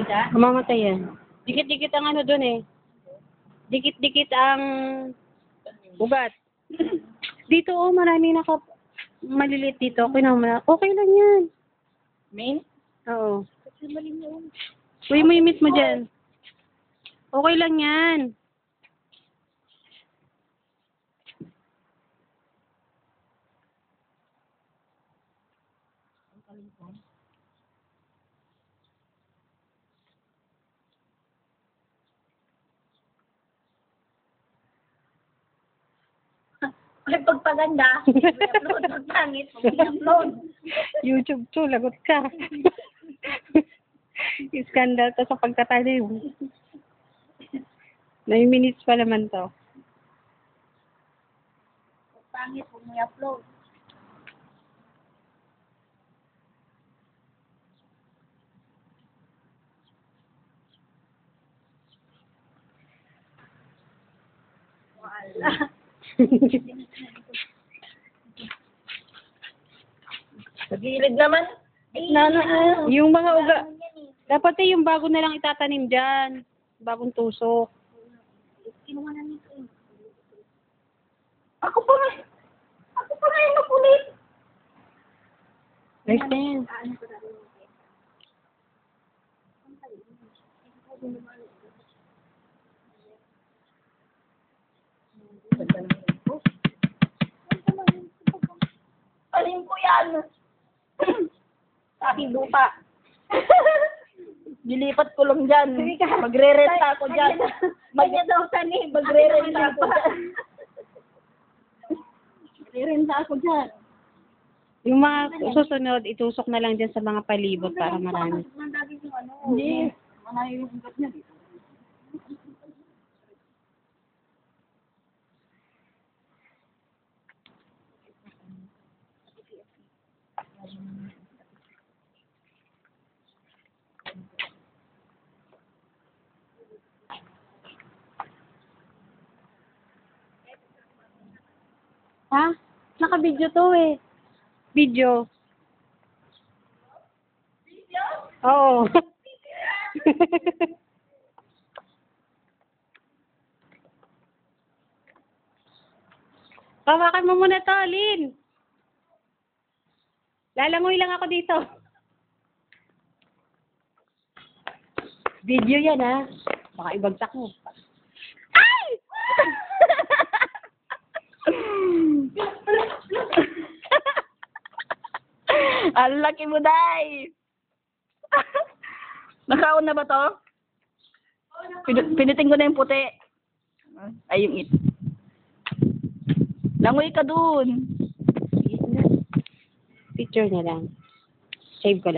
Mamamatay yan. Dikit-dikit ang ano dun eh. Dikit-dikit ang ugat. Dito oh, marami maliliit dito. Okay naman. Okay lang yan. Main? Oo. Uy, may meet mo dyan. Okay lang yan. Ay, pagpaganda. I-upload. Pagpangit. I-upload. YouTube to, lagot ka. Iskandal to sa pagtatalim. 9 minutes pa naman to. Pagpangit. Huwag mo i-upload. Wala. Sa gilid naman. Yung mga uga. Dapat yung bago na lang itatanim dyan. Bagong tusok. Kinuha na nito eh. Ako pa nga yung napulit. Nice na yan. Alin ko yan? Sa aking lupa. Dilipat ko lang dyan. Magre-renta ako dyan. Magya daw tani. Magre-renta ako dyan. Magre-renta ako dyan. Yung mga susunod, itusok na lang dyan sa mga palibot para marami. Hindi. Malayo yung ugat niya dito. Ha? Naka-video to eh. Video. Oo. Hawakan mo muna to, Lynn. Lalangoy lang ako dito. Video yan, ha? Baka ibagsak mo. Ay! Ang laki mo, Day! Nakaon na ba to? Piniting ko na yung puti. Ay, yung it. Langoy ka dun. Picture na lang. Save ko lang.